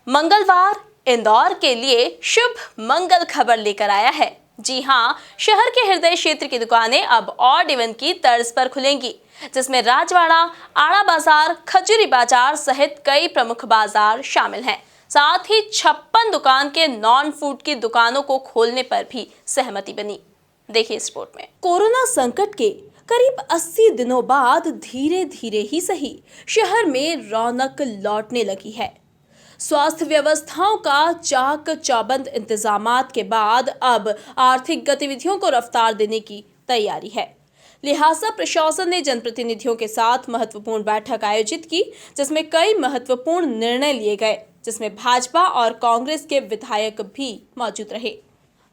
मंगलवार इंदौर के लिए शुभ मंगल खबर लेकर आया है। जी हां, शहर के हृदय क्षेत्र की दुकानें अब ऑड इवन की तर्ज पर खुलेंगी, जिसमें राजवाड़ा, आड़ा बाजार, खजूरी बाजार सहित कई प्रमुख बाजार शामिल हैं। साथ ही 56 दुकान के नॉन फूड की दुकानों को खोलने पर भी सहमति बनी। देखिए इस रिपोर्ट में। कोरोना संकट के करीब 80 दिनों बाद धीरे धीरे ही सही शहर में रौनक लौटने लगी है। स्वास्थ्य व्यवस्थाओं का चाक चौबंद इंतजामात के बाद अब आर्थिक गतिविधियों को रफ्तार देने की तैयारी है। लिहाजा प्रशासन ने जनप्रतिनिधियों के साथ महत्वपूर्ण बैठक आयोजित की, जिसमें कई महत्वपूर्ण निर्णय लिए गए, जिसमें भाजपा और कांग्रेस के विधायक भी मौजूद रहे।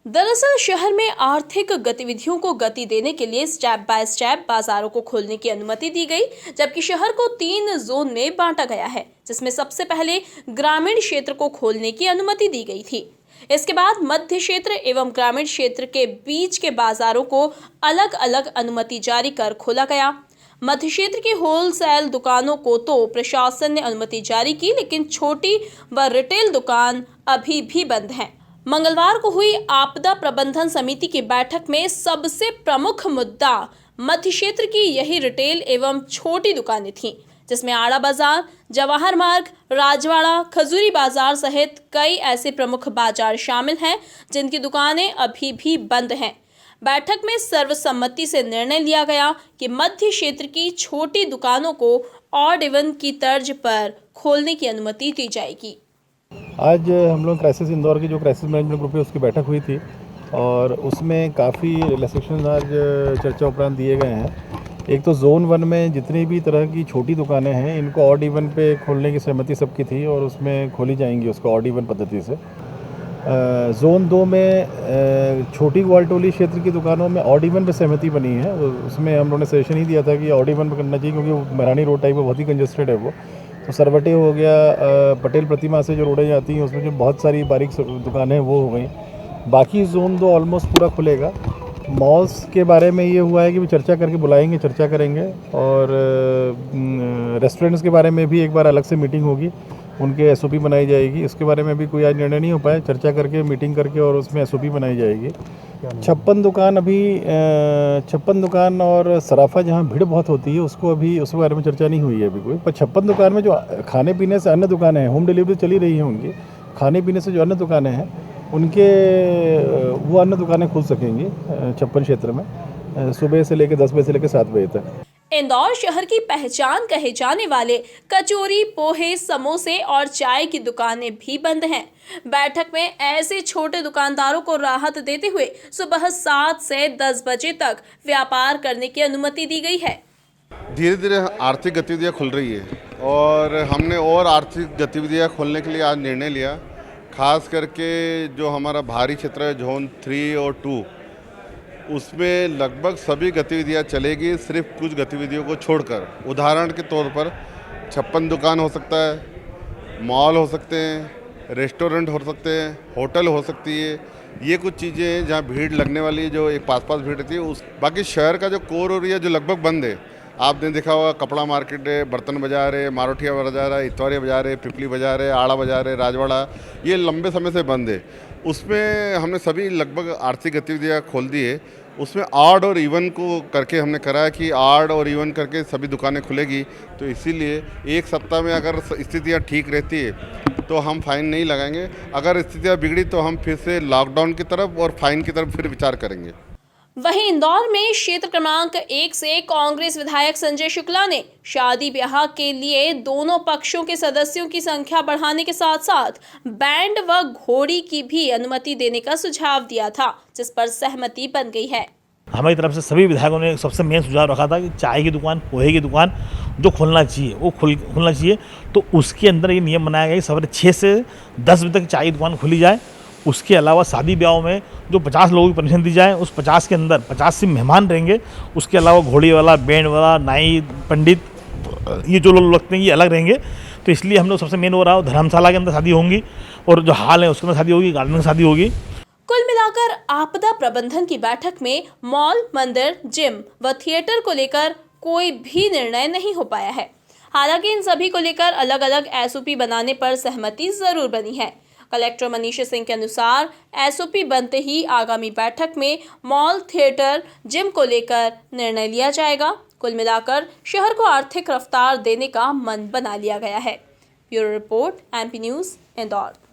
दरअसल शहर में आर्थिक गतिविधियों को गति देने के लिए स्टेप बाय स्टेप बाजारों को खोलने की अनुमति दी गई, जबकि शहर को 3 जोन में बांटा गया है, जिसमें सबसे पहले ग्रामीण क्षेत्र को खोलने की अनुमति दी गई थी। इसके बाद मध्य क्षेत्र एवं ग्रामीण क्षेत्र के बीच के बाजारों को अलग अलग अनुमति जारी कर खोला गया। मध्य क्षेत्र की होलसेल दुकानों को तो प्रशासन ने अनुमति जारी की, लेकिन छोटी व रिटेल दुकान अभी भी बंद हैं। मंगलवार को हुई आपदा प्रबंधन समिति की बैठक में सबसे प्रमुख मुद्दा मध्य क्षेत्र की यही रिटेल एवं छोटी दुकानें थीं, जिसमें आड़ा बाजार, जवाहर मार्ग, राजवाड़ा, खजूरी बाजार सहित कई ऐसे प्रमुख बाजार शामिल हैं जिनकी दुकानें अभी भी बंद हैं। बैठक में सर्वसम्मति से निर्णय लिया गया कि मध्य क्षेत्र की छोटी दुकानों को ऑड इवन की तर्ज पर खोलने की अनुमति दी जाएगी। आज हम लोग क्राइसिस इंदौर की जो क्राइसिस मैनेजमेंट ग्रुप है उसकी बैठक हुई थी और उसमें काफ़ी रिलैक्सेशन आज चर्चा उपरांत दिए गए हैं। एक तो जोन 1 में जितनी भी तरह की छोटी दुकानें हैं इनको ऑड इवन पे खोलने की सहमति सबकी थी और उसमें खोली जाएंगी उसको ऑड इवन पद्धति से। जोन 2 में छोटी ग्वालटोली क्षेत्र की दुकानों में ऑड इवन पे सहमति बनी है। उसमें हम लोगों ने सजेशन ही दिया था कि ऑड इवन पे करना चाहिए, क्योंकि महरानी रोड टाइप में बहुत ही कंजस्टेड है वो। तो सरवटे हो गया, पटेल प्रतिमा से जो रोडें जाती हैं उसमें जो बहुत सारी बारीक दुकानें वो हो गई। बाकी जोन 2 ऑलमोस्ट पूरा खुलेगा। मॉल्स के बारे में ये हुआ है कि चर्चा करके बुलाएंगे, चर्चा करेंगे और रेस्टोरेंट्स के बारे में भी एक बार अलग से मीटिंग होगी, उनके एसओपी बनाई जाएगी। इसके बारे में भी कोई आज निर्णय नहीं हो पाया, चर्चा करके मीटिंग करके और उसमें एसओपी बनाई जाएगी। 56 दुकान अभी 56 दुकान और सराफा जहाँ भीड़ बहुत होती है उसको अभी उसके बारे में चर्चा नहीं हुई है अभी कोई। पर 56 दुकान में जो खाने पीने से अन्य दुकानें हैं, होम डिलीवरी चली रही है उनकी, खाने पीने से जो अन्य दुकानें हैं उनके वो अन्य दुकानें खुल सकेंगी 56 क्षेत्र में सुबह से लेकर 10 बजे से लेकर 7 बजे तक। इंदौर शहर की पहचान कहे जाने वाले कचौरी, पोहे, समोसे और चाय की दुकानें भी बंद हैं। बैठक में ऐसे छोटे दुकानदारों को राहत देते हुए सुबह 7 से 10 बजे तक व्यापार करने की अनुमति दी गई है। धीरे धीरे आर्थिक गतिविधियां खुल रही है और हमने और आर्थिक गतिविधियां खोलने के लिए आज निर्णय लिया। खास करके जो हमारा बाहरी क्षेत्र है जोन 3 और 2, उसमें लगभग सभी गतिविधियां चलेगी, सिर्फ कुछ गतिविधियों को छोड़कर। उदाहरण के तौर पर 56 दुकान हो सकता है, मॉल हो सकते हैं, रेस्टोरेंट हो सकते हैं, होटल हो सकती है। ये कुछ चीज़ें हैं जहाँ भीड़ लगने वाली है, जो एक पास भीड़ रहती है। बाकी शहर का जो कोर एरिया जो लगभग बंद है, आपने देखा होगा, कपड़ा मार्केट है, बर्तन बाजार है, मारोठिया बाजार है, इतवारिया बाजार है, पिपली बाजार है, आड़ा बाजार है, राजवाड़ा, ये लंबे समय से बंद है। उसमें हमने सभी लगभग आर्थिक गतिविधियाँ खोल दी है। उसमें ऑड और इवन को करके हमने करा है कि ऑड और इवन करके सभी दुकानें खुलेगी। तो इसीलिए एक सप्ताह में अगर स्थितियाँ ठीक रहती है तो हम फाइन नहीं लगाएंगे। अगर स्थितियाँ बिगड़ी तो हम फिर से लॉकडाउन की तरफ और फाइन की तरफ फिर विचार करेंगे। वहीं इंदौर में क्षेत्र क्रमांक 1 से कांग्रेस विधायक संजय शुक्ला ने शादी ब्याह के लिए दोनों पक्षों के सदस्यों की संख्या बढ़ाने के साथ साथ बैंड व घोड़ी की भी अनुमति देने का सुझाव दिया था, जिस पर सहमति बन गई है। हमारी तरफ से सभी विधायकों ने सबसे मेन सुझाव रखा था कि चाय की दुकान, पोहे की दुकान जो खोलना चाहिए वो खुलना चाहिए। तो उसके अंदर ये नियम बनाया गया कि सवेरे 6 से 10 बजे तक चाय की दुकान खुली जाए। उसके अलावा शादी ब्याहों में जो 50 लोगों की परमिशन दी जाए, उस 50 के अंदर 50 से मेहमान रहेंगे। उसके अलावा घोड़ी वाला, बैंड वाला, नाई, पंडित, ये जो लोग लगते हैं ये अलग रहेंगे। तो इसलिए हम लोग सबसे मेन हो रहा है धर्मशाला के अंदर शादी होंगी और जो हाल है उसके अंदर शादी होगी, गार्डन में शादी होगी। कुल मिलाकर आपदा प्रबंधन की बैठक में मॉल, मंदिर, जिम व थिएटर को लेकर कोई भी निर्णय नहीं हो पाया है। हालांकि इन सभी को लेकर अलग अलग एसओपी बनाने पर सहमति जरूर बनी है। कलेक्टर मनीष सिंह के अनुसार एसओपी बनते ही आगामी बैठक में मॉल, थिएटर, जिम को लेकर निर्णय लिया जाएगा। कुल मिलाकर शहर को आर्थिक रफ्तार देने का मन बना लिया गया है। Bureau report, MP news, Indore.